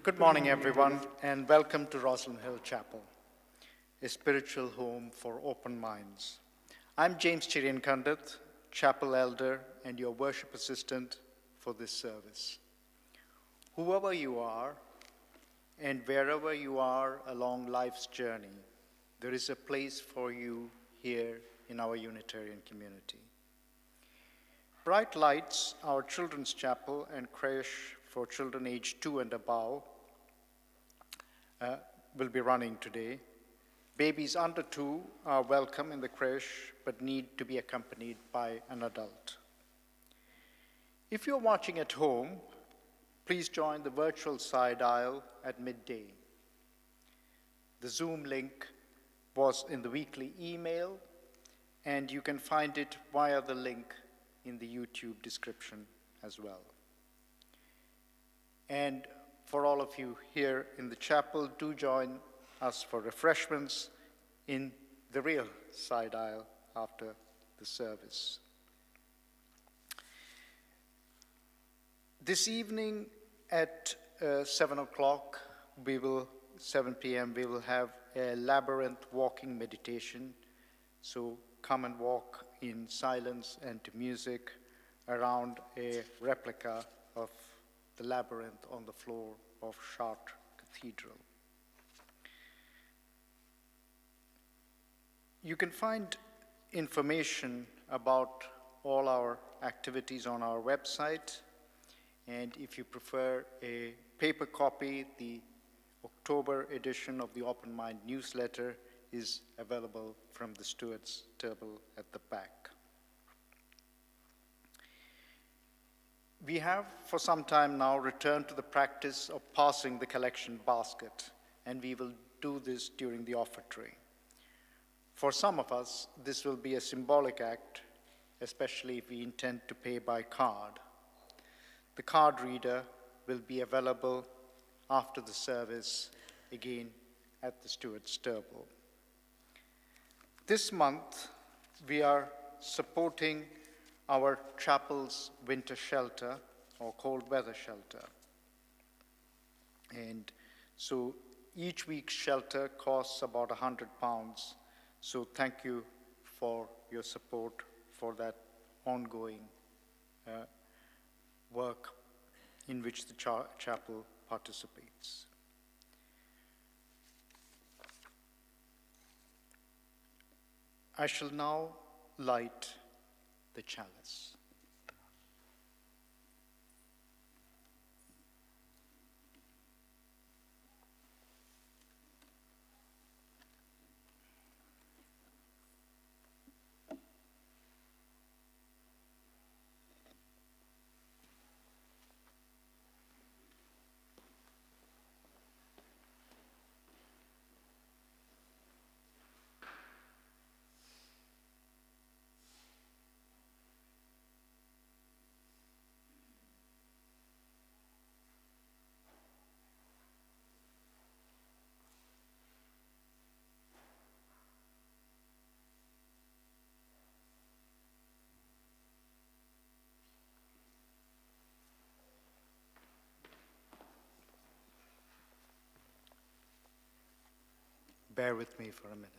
Good morning, everyone, and welcome to Rosslyn Hill Chapel, a spiritual home for open minds. I'm James Chiriyankandath, chapel elder and your worship assistant for this service. Whoever you are and wherever you are along life's journey, there is a place for you here in our Unitarian community. Bright Lights, our children's chapel and creche for children aged 2 and above, will be running today. Babies under 2 are welcome in the creche but need to be accompanied by an adult. If you're watching at home, please join the virtual side aisle at midday. The Zoom link was in the weekly email, and you can find it via the link in the YouTube description as well. And for all of you here in the chapel, do join us for refreshments in the real side aisle after the service. This evening at 7 o'clock, 7 p.m., we will have a labyrinth walking meditation. So come and walk in silence and to music around a replica of the labyrinth on the floor of Chartres Cathedral. You can find information about all our activities on our website, and if you prefer a paper copy, the October edition of the Open Mind newsletter is available from the steward's table at the back. We have, for some time now, returned to the practice of passing the collection basket, and we will do this during the offertory. For some of us, this will be a symbolic act, especially if we intend to pay by card. The card reader will be available after the service, again at the steward's table. This month, we are supporting our chapel's winter shelter or cold weather shelter. And so each week's shelter costs about £100. So thank you for your support for that ongoing work in which the chapel participates. I shall now light the chalice. Bear with me for a minute.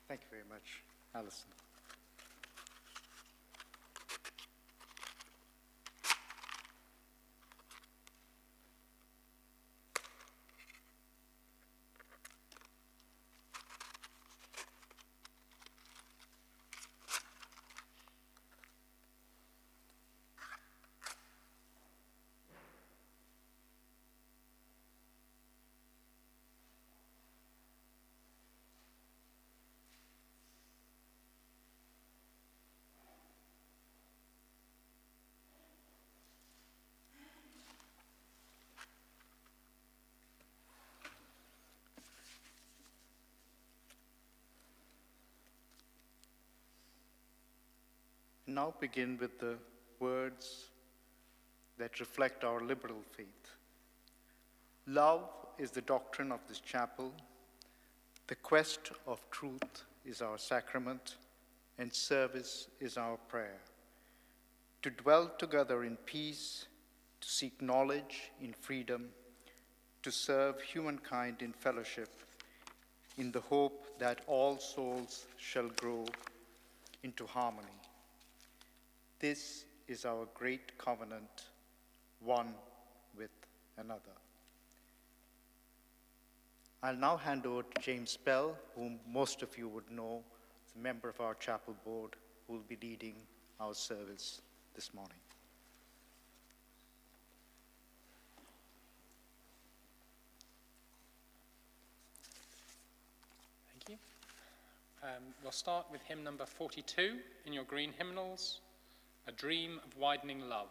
Thank you very much, Alison. Now begin with the words that reflect our liberal faith. Love is the doctrine of this chapel. The quest of truth is our sacrament. and service is our prayer. To dwell together in peace, to seek knowledge in freedom, to serve humankind in fellowship, in the hope that all souls shall grow into harmony. This is our great covenant, one with another. I'll now hand over to James Bell, whom most of you would know, as a member of our chapel board, who will be leading our service this morning. Thank you. We'll start with hymn number 42 in your green hymnals, A Dream of Widening Love.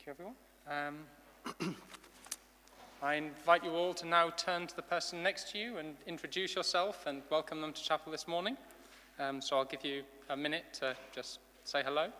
Thank you, everyone. I invite you all to now turn to the person next to you and introduce yourself and welcome them to chapel this morning. So I'll give you a minute to just say hello.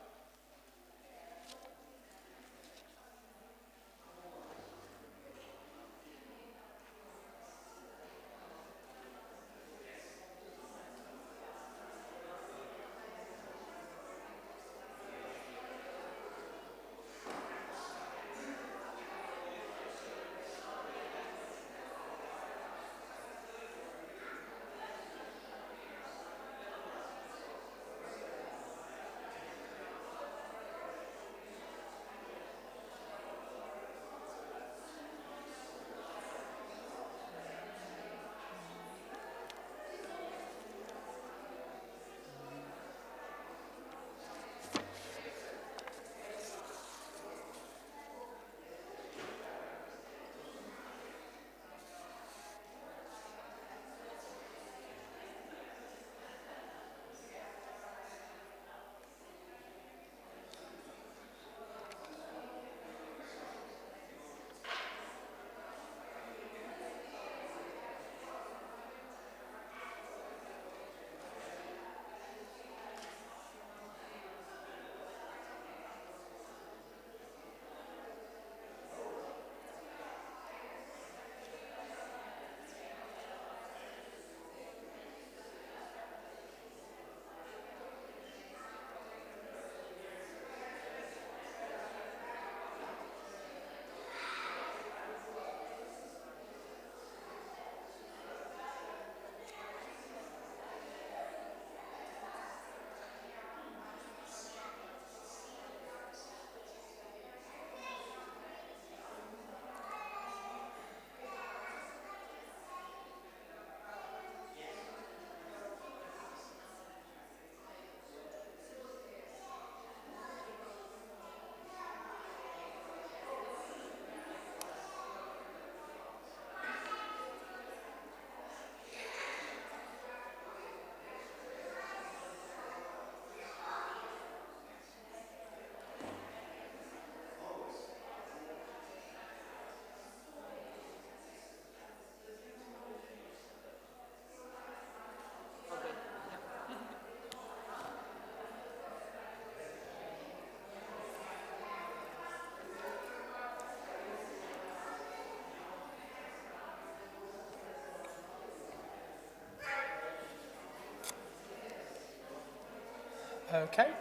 Okay.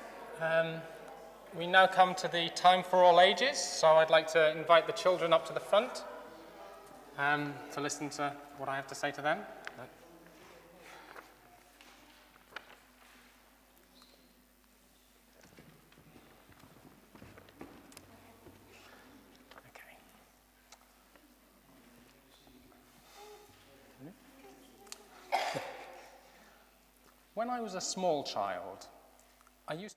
We now come to the time for all ages, so I'd like to invite the children up to the front to listen to what I have to say to them. When I was a small child, I used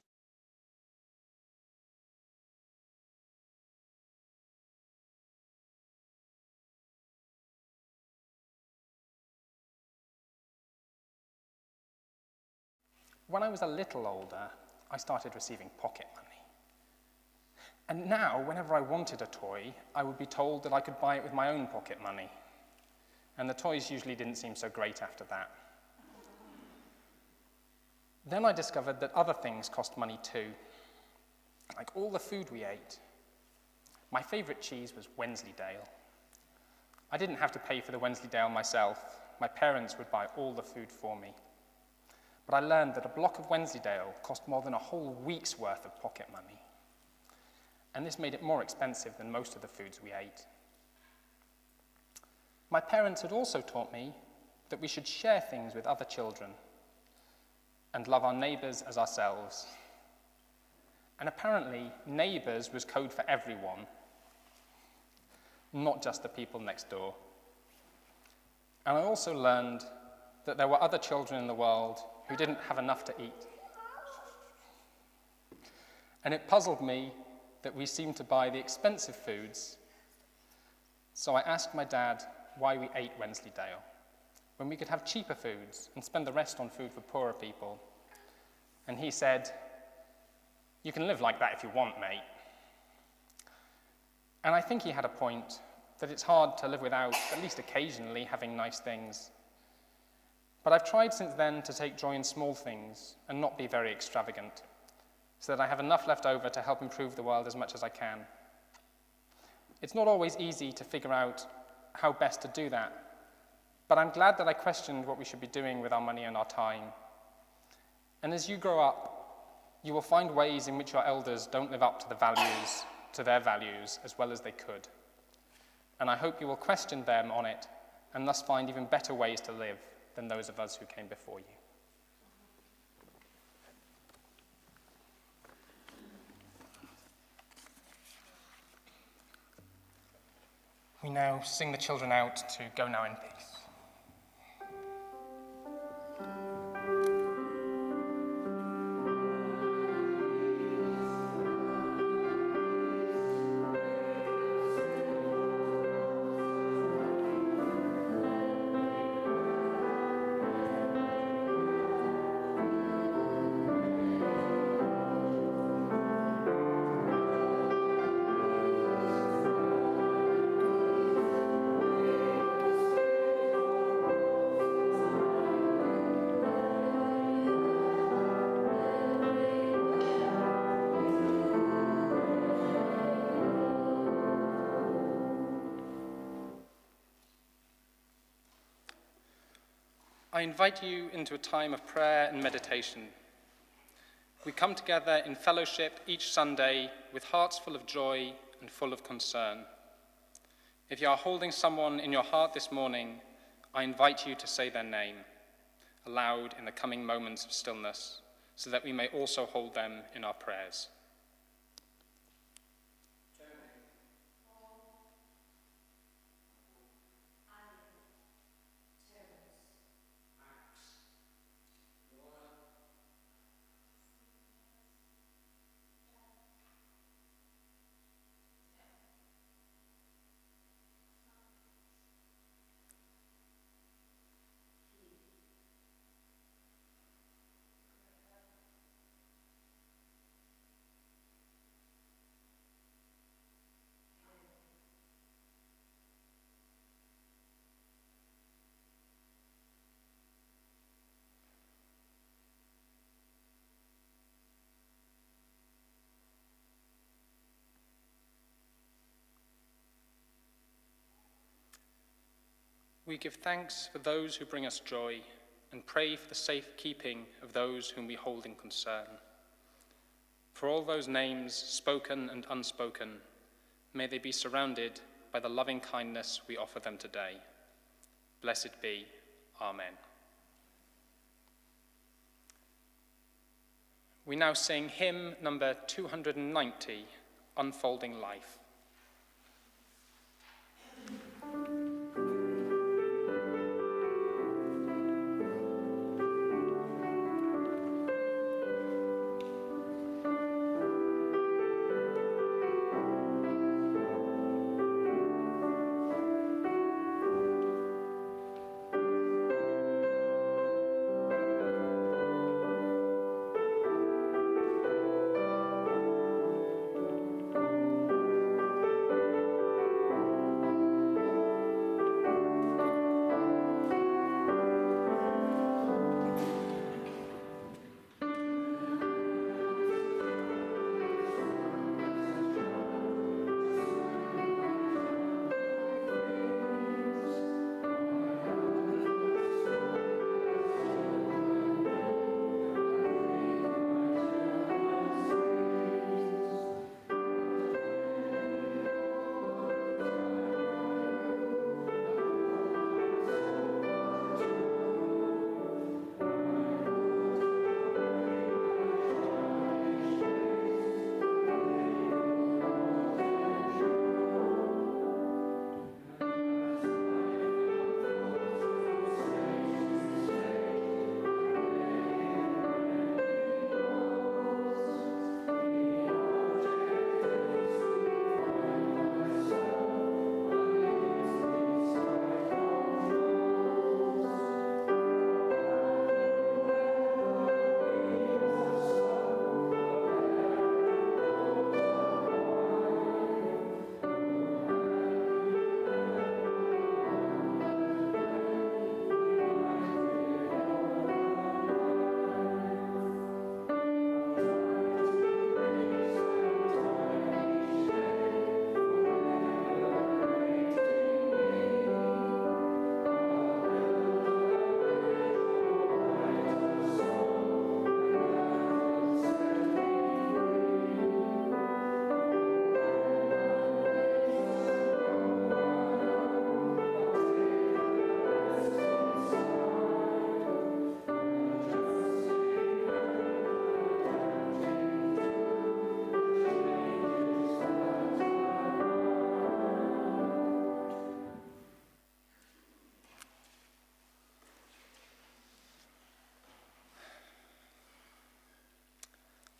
When I was a little older, I started receiving pocket money. And now, whenever I wanted a toy, I would be told that I could buy it with my own pocket money. And the toys usually didn't seem so great after that. Then I discovered that other things cost money too, like all the food we ate. My favorite cheese was Wensleydale. I didn't have to pay for the Wensleydale myself. My parents would buy all the food for me. But I learned that a block of Wensleydale cost more than a whole week's worth of pocket money. And this made it more expensive than most of the foods we ate. My parents had also taught me that we should share things with other children and love our neighbours as ourselves. And apparently, neighbours was code for everyone, not just the people next door. And I also learned that there were other children in the world who didn't have enough to eat. And it puzzled me that we seemed to buy the expensive foods. So I asked my dad why we ate Wensleydale, when we could have cheaper foods and spend the rest on food for poorer people. And he said, "You can live like that if you want, mate." And I think he had a point, that it's hard to live without, at least occasionally, having nice things. But I've tried since then to take joy in small things and not be very extravagant, so that I have enough left over to help improve the world as much as I can. It's not always easy to figure out how best to do that, but I'm glad that I questioned what we should be doing with our money and our time. And as you grow up, you will find ways in which your elders don't live up to their values as well as they could. And I hope you will question them on it and thus find even better ways to live than those of us who came before you. We now sing the children out to Go Now in Peace. I invite you into a time of prayer and meditation. We come together in fellowship each Sunday with hearts full of joy and full of concern. If you are holding someone in your heart this morning, I invite you to say their name aloud in the coming moments of stillness, so that we may also hold them in our prayers. We give thanks for those who bring us joy and pray for the safe keeping of those whom we hold in concern. For all those names, spoken and unspoken, may they be surrounded by the loving kindness we offer them today. Blessed be. Amen. We now sing hymn number 290, Unfolding Life.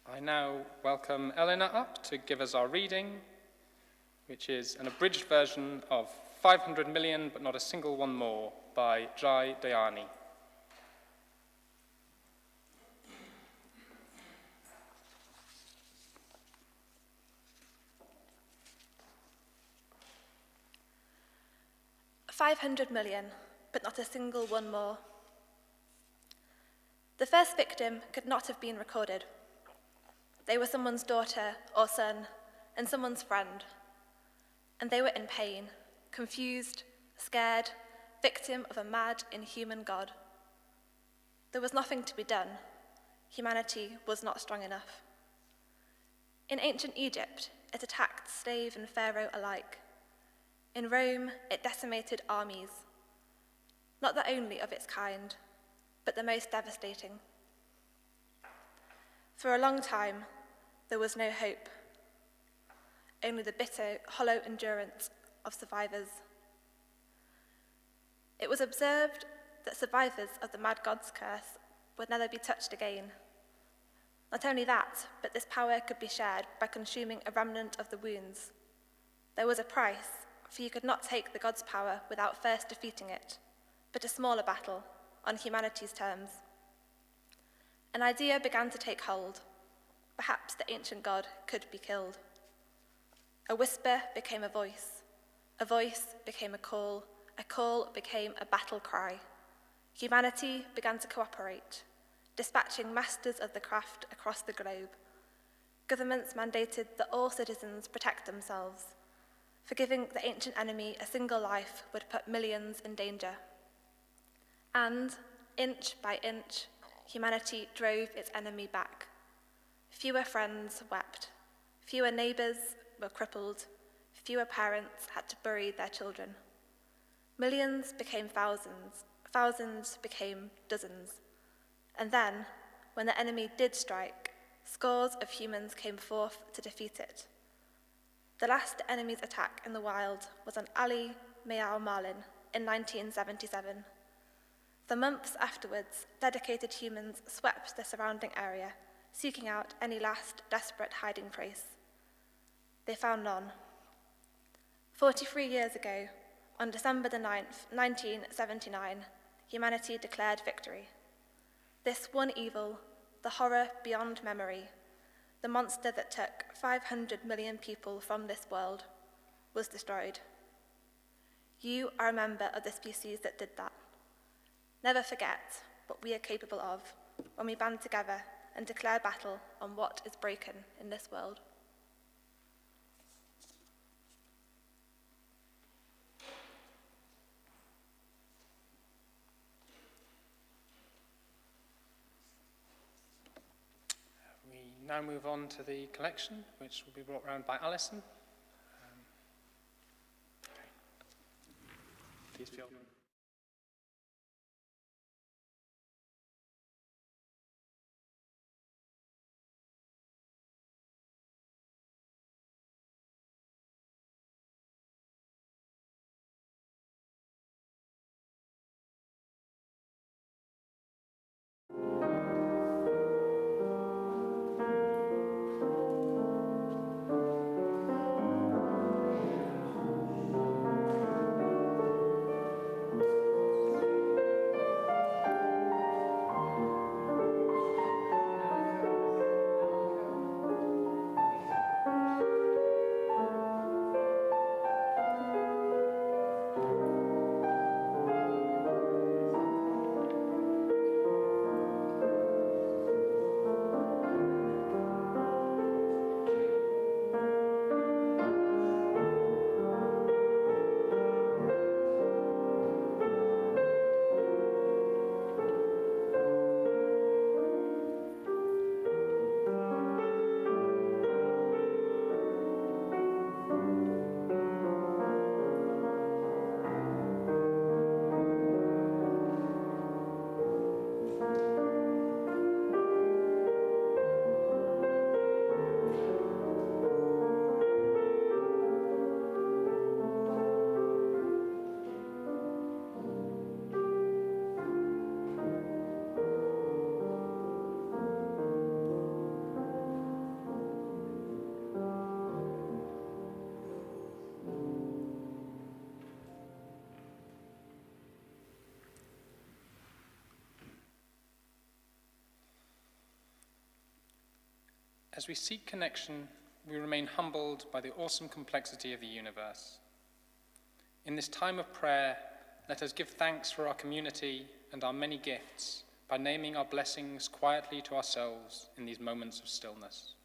I now welcome Eleanor up to give us our reading, which is an abridged version of 500 Million But Not a Single One More by Jai Dayani. $500 million, but not a single one more. The first victim could not have been recorded. They were someone's daughter or son and someone's friend, and they were in pain, confused, scared, victim of a mad, inhuman God. There was nothing to be done. Humanity was not strong enough. In ancient Egypt, it attacked slave and pharaoh alike. In Rome, it decimated armies, not the only of its kind, but the most devastating. For a long time, there was no hope, only the bitter, hollow endurance of survivors. It was observed that survivors of the mad god's curse would never be touched again. Not only that, but this power could be shared by consuming a remnant of the wounds. There was a price, for you could not take the god's power without first defeating it, but a smaller battle, on humanity's terms. An idea began to take hold. Perhaps the ancient god could be killed. A whisper became a voice became a call became a battle cry. Humanity began to cooperate, dispatching masters of the craft across the globe. Governments mandated that all citizens protect themselves, for giving the ancient enemy a single life would put millions in danger. And, inch by inch, humanity drove its enemy back. Fewer friends wept. Fewer neighbours were crippled. Fewer parents had to bury their children. Millions became thousands. Thousands became dozens. And then, when the enemy did strike, scores of humans came forth to defeat it. The last enemy's attack in the wild was on Ali Mayal Marlin in 1977. The months afterwards, dedicated humans swept the surrounding area, seeking out any last desperate hiding place. They found none. 43 years ago, on December the 9th, 1979, humanity declared victory. This one evil, the horror beyond memory, the monster that took 500 million people from this world, was destroyed. You are a member of the species that did that. Never forget what we are capable of when we band together and declare battle on what is broken in this world. We now move on to the collection, which will be brought round by Alison. Please feel. As we seek connection, we remain humbled by the awesome complexity of the universe. In this time of prayer, let us give thanks for our community and our many gifts by naming our blessings quietly to ourselves in these moments of stillness.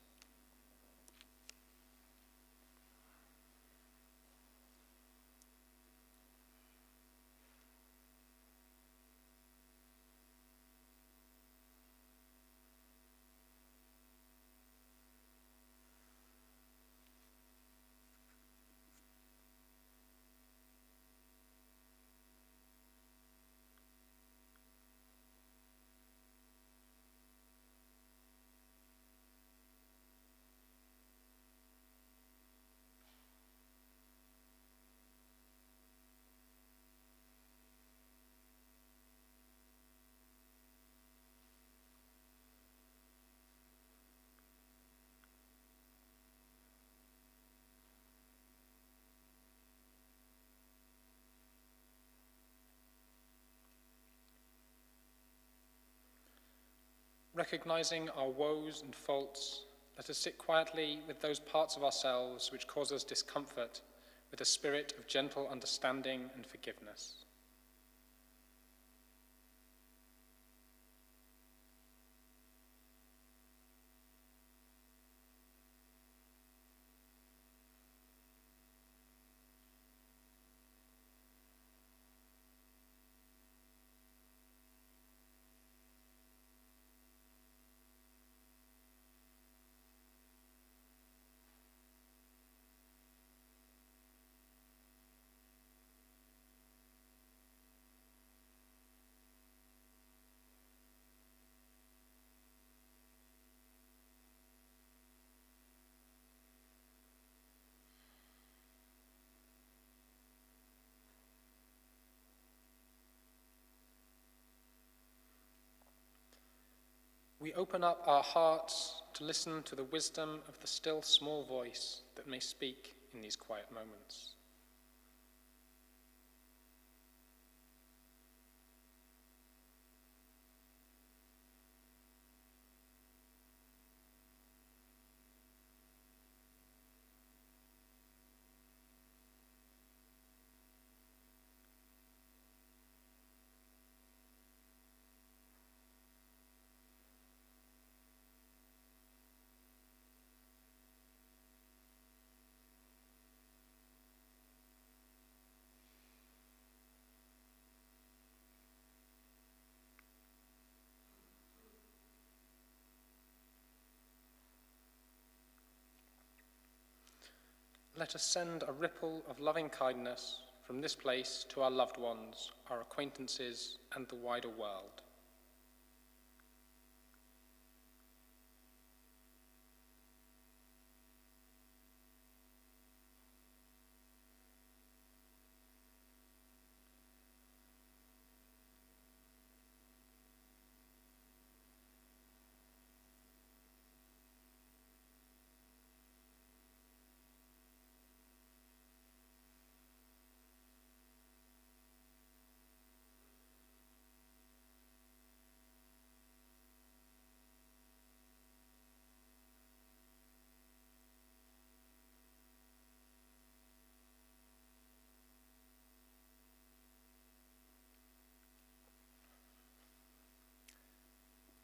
Recognizing our woes and faults, let us sit quietly with those parts of ourselves which cause us discomfort with a spirit of gentle understanding and forgiveness. we open up our hearts to listen to the wisdom of the still small voice that may speak in these quiet moments. Let us send a ripple of loving kindness from this place to our loved ones, our acquaintances, and the wider world.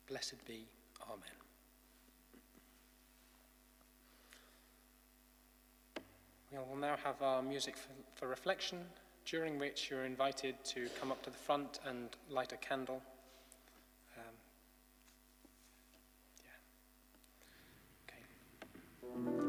Blessed be. Amen. We will now have our music for reflection, during which you're invited to come up to the front and light a candle. Okay.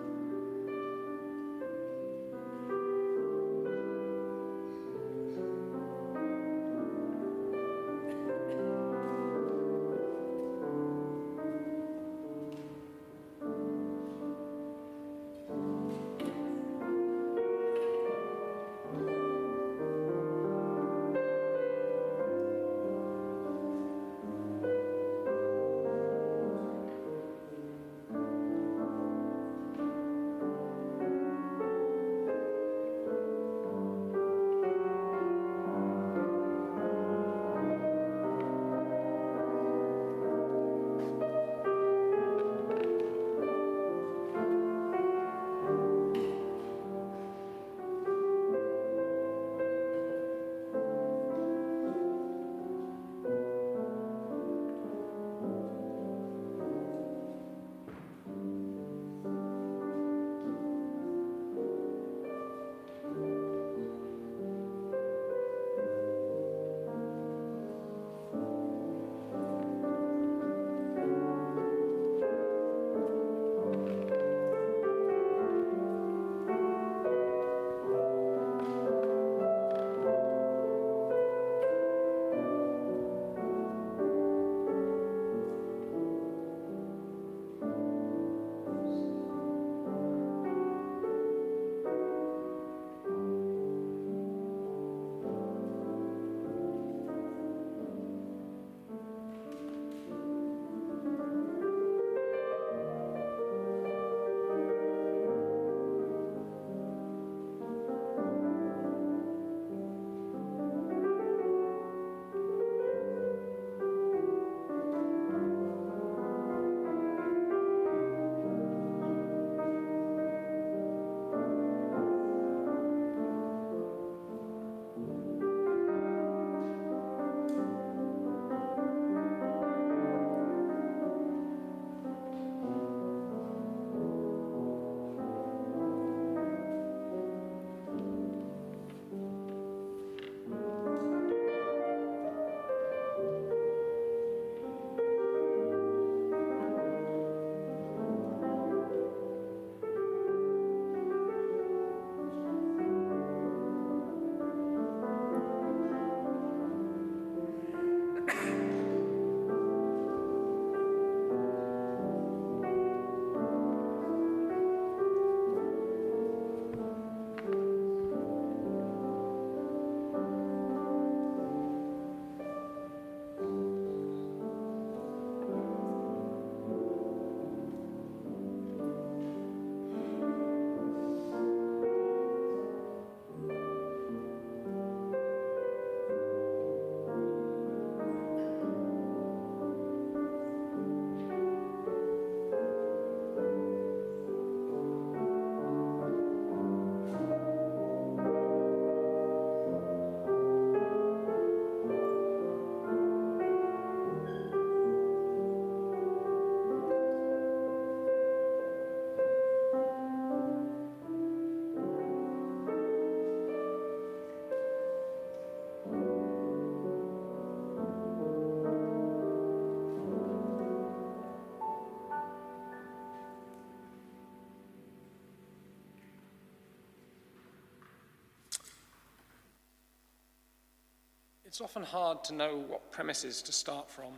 It's often hard to know what premises to start from.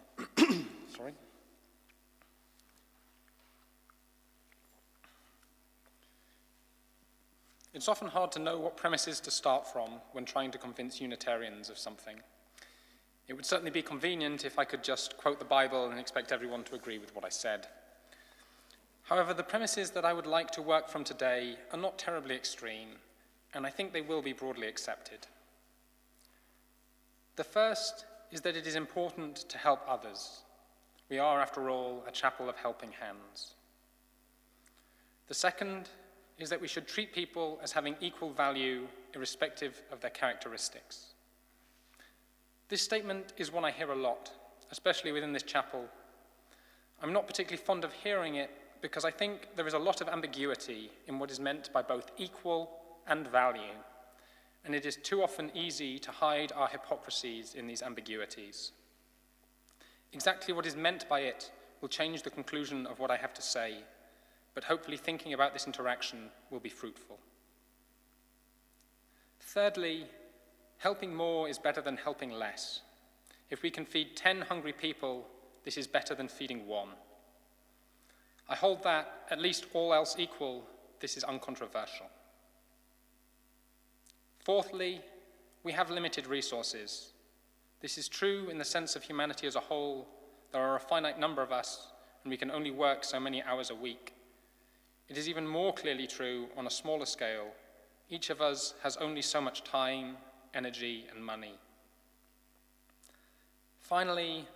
Sorry. It's often hard to know what premises to start from when trying to convince Unitarians of something. It would certainly be convenient if I could just quote the Bible and expect everyone to agree with what I said. However, the premises that I would like to work from today are not terribly extreme, and I think they will be broadly accepted. The first is that it is important to help others. We are, after all, a chapel of helping hands. The second is that we should treat people as having equal value, irrespective of their characteristics. This statement is one I hear a lot, especially within this chapel. I'm not particularly fond of hearing it because I think there is a lot of ambiguity in what is meant by both equal and value, and it is too often easy to hide our hypocrisies in these ambiguities. Exactly what is meant by it will change the conclusion of what I have to say, but hopefully thinking about this interaction will be fruitful. Thirdly, helping more is better than helping less. If we can feed 10 hungry people, this is better than feeding one. I hold that, at least all else equal, this is uncontroversial. Fourthly, we have limited resources. This is true in the sense of humanity as a whole. There are a finite number of us, and we can only work so many hours a week. It is even more clearly true on a smaller scale. Each of us has only so much time, energy, and money. Finally,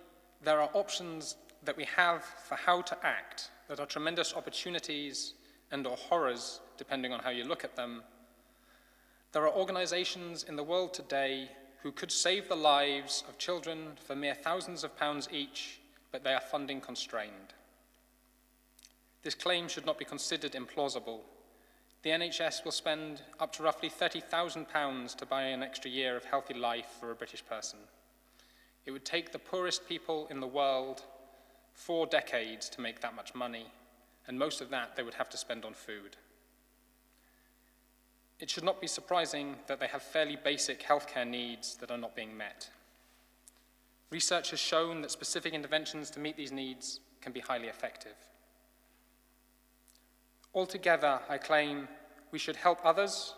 there are options that we have for how to act that are tremendous opportunities and/or horrors, depending on how you look at them. There are organizations in the world today who could save the lives of children for mere thousands of pounds each, but they are funding constrained. This claim should not be considered implausible. The NHS will spend up to roughly £30,000 to buy an extra year of healthy life for a British person. It would take the poorest people in the world 4 decades to make that much money, and most of that they would have to spend on food. It should not be surprising that they have fairly basic healthcare needs that are not being met. Research has shown that specific interventions to meet these needs can be highly effective. Altogether, I claim we should help others,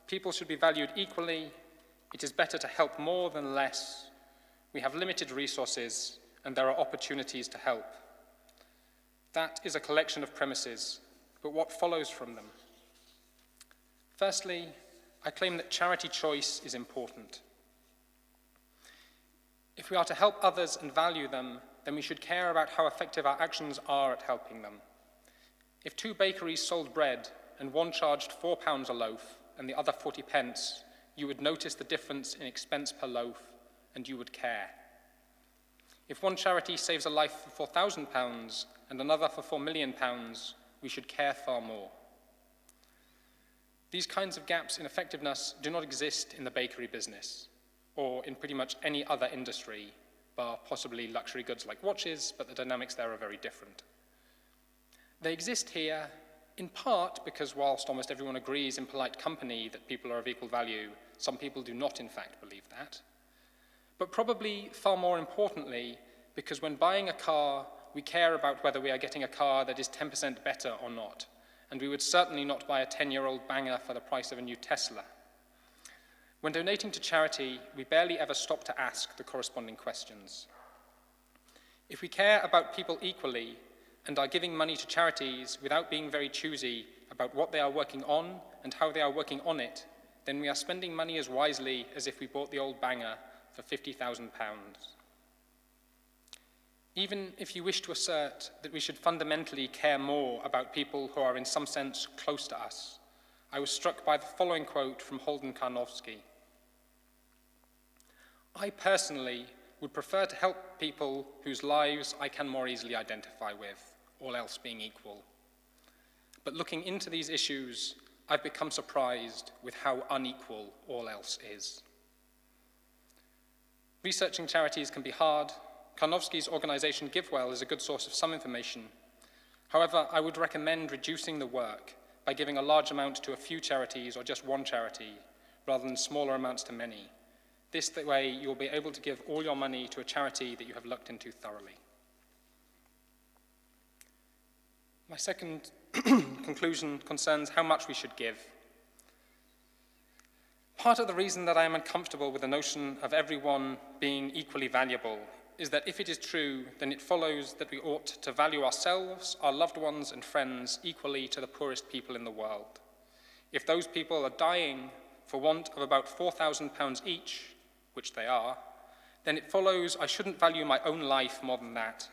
people should be valued equally, it is better to help more than less, we have limited resources, and there are opportunities to help. That is a collection of premises, but what follows from them? Firstly, I claim that charity choice is important. If we are to help others and value them, then we should care about how effective our actions are at helping them. If 2 bakeries sold bread and one charged £4 a loaf and the other 40 pence, you would notice the difference in expense per loaf and you would care. If one charity saves a life for £4,000 and another for £4 million, we should care far more. These kinds of gaps in effectiveness do not exist in the bakery business or in pretty much any other industry, bar possibly luxury goods like watches, but the dynamics there are very different. They exist here in part because whilst almost everyone agrees in polite company that people are of equal value, some people do not in fact believe that. But probably far more importantly, because when buying a car, we care about whether we are getting a car that is 10% better or not, and we would certainly not buy a 10-year-old banger for the price of a new Tesla. When donating to charity, we barely ever stop to ask the corresponding questions. If we care about people equally and are giving money to charities without being very choosy about what they are working on and how they are working on it, then we are spending money as wisely as if we bought the old banger for £50,000. Even if you wish to assert that we should fundamentally care more about people who are in some sense close to us, I was struck by the following quote from Holden Karnofsky. I personally would prefer to help people whose lives I can more easily identify with, all else being equal. But looking into these issues, I've become surprised with how unequal all else is. Researching charities can be hard. Karnofsky's organization GiveWell is a good source of some information. However, I would recommend reducing the work by giving a large amount to a few charities or just one charity, rather than smaller amounts to many. This way you will be able to give all your money to a charity that you have looked into thoroughly. My second conclusion concerns how much we should give. Part of the reason that I am uncomfortable with the notion of everyone being equally valuable is that if it is true, then it follows that we ought to value ourselves, our loved ones and friends equally to the poorest people in the world. If those people are dying for want of about £4,000 each, which they are, then it follows I shouldn't value my own life more than that.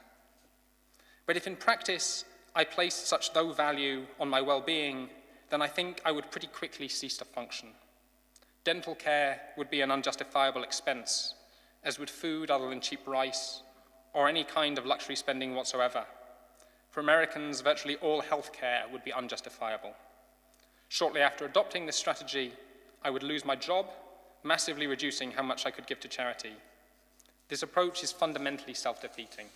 But if in practice I placed such low value on my well-being, then I think I would pretty quickly cease to function. Dental care would be an unjustifiable expense, as would food other than cheap rice, or any kind of luxury spending whatsoever. For Americans, virtually all health care would be unjustifiable. Shortly after adopting this strategy, I would lose my job, massively reducing how much I could give to charity. This approach is fundamentally self-defeating.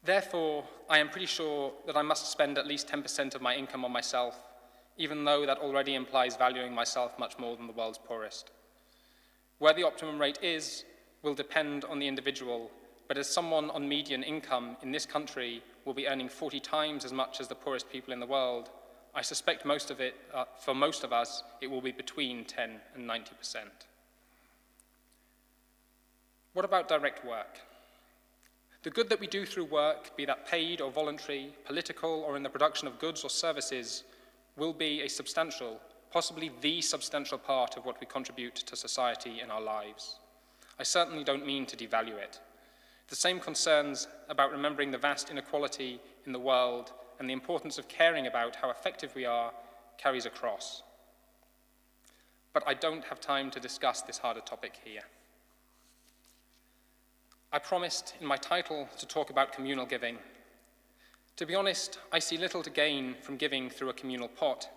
Therefore, I am pretty sure that I must spend at least 10% of my income on myself, even though that already implies valuing myself much more than the world's poorest. Where the optimum rate is will depend on the individual, but as someone on median income in this country will be earning 40 times as much as the poorest people in the world, I suspect for most of us, it will be between 10 and 90%. What about direct work? The good that we do through work, be that paid or voluntary, political or in the production of goods or services, will be a substantial, possibly the substantial part of what we contribute to society in our lives. I certainly don't mean to devalue it. The same concerns about remembering the vast inequality in the world and the importance of caring about how effective we are carries across. But I don't have time to discuss this harder topic here. I promised in my title to talk about communal giving. To be honest, I see little to gain from giving through a communal pot.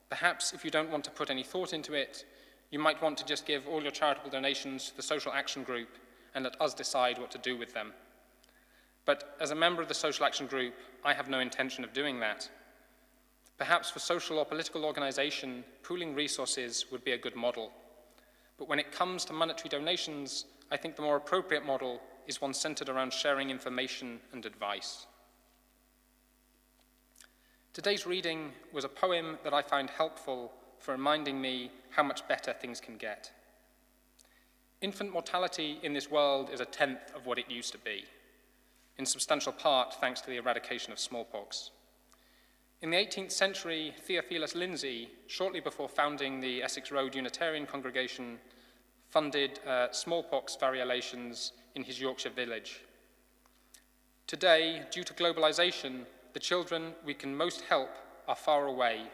Perhaps if you don't want to put any thought into it, you might want to just give all your charitable donations to the Social Action Group and let us decide what to do with them. But as a member of the Social Action Group, I have no intention of doing that. Perhaps for social or political organization, pooling resources would be a good model. But when it comes to monetary donations, I think the more appropriate model is one centered around sharing information and advice. Today's reading was a poem that I found helpful for reminding me how much better things can get. Infant mortality in this world is 1/10 of what it used to be, in substantial part thanks to the eradication of smallpox. In the 18th century, Theophilus Lindsay, shortly before founding the Essex Road Unitarian congregation, funded smallpox variolations in his Yorkshire village. Today, due to globalization, the children we can most help are far away,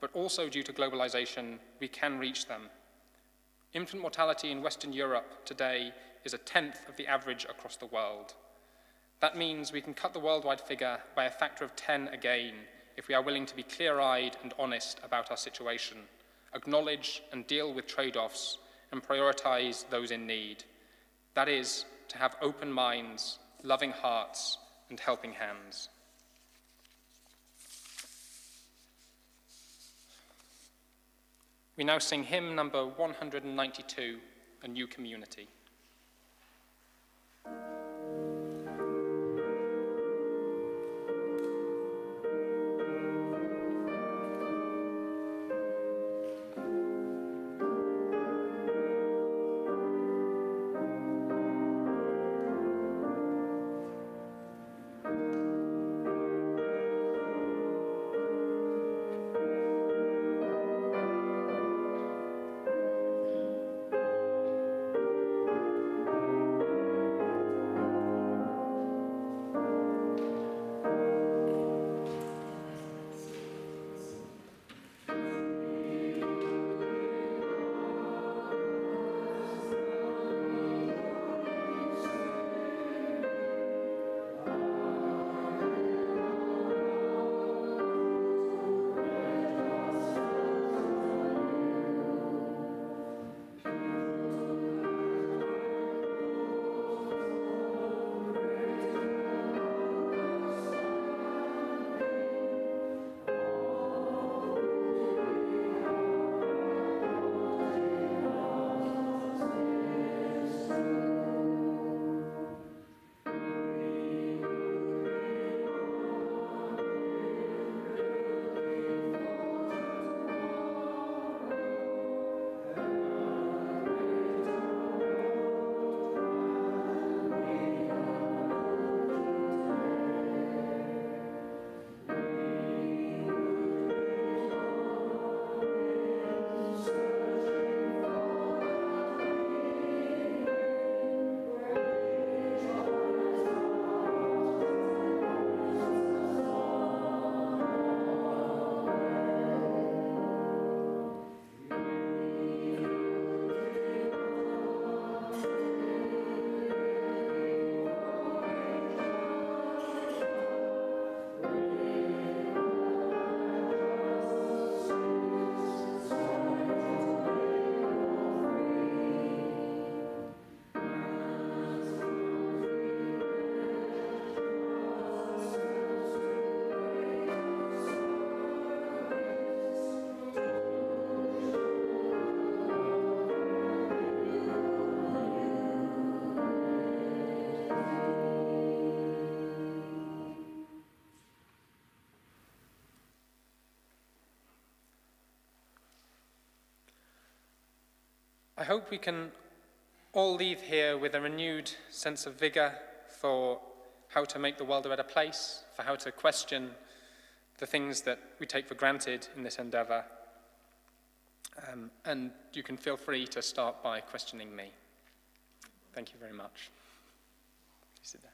but also due to globalization, we can reach them. Infant mortality in Western Europe today is 1/10 of the average across the world. That means we can cut the worldwide figure by a factor of 10 again if we are willing to be clear-eyed and honest about our situation, acknowledge and deal with trade-offs, and prioritize those in need. That is, to have open minds, loving hearts, and helping hands. We now sing hymn number 192, A New Community. I hope we can all leave here with a renewed sense of vigour for how to make the world a better place, for how to question the things that we take for granted in this endeavour. And you can feel free to start by questioning me. Thank you very much. Please sit down.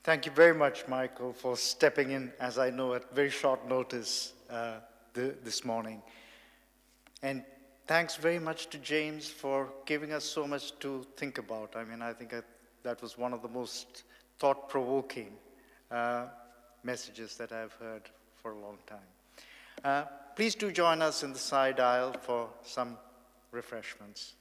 Thank you very much, Michael, for stepping in, as I know, at very short notice this morning. And thanks very much to James for giving us so much to think about. I mean, I think that was one of the most thought-provoking messages that I've heard for a long time. Please do join us in the side aisle for some refreshments.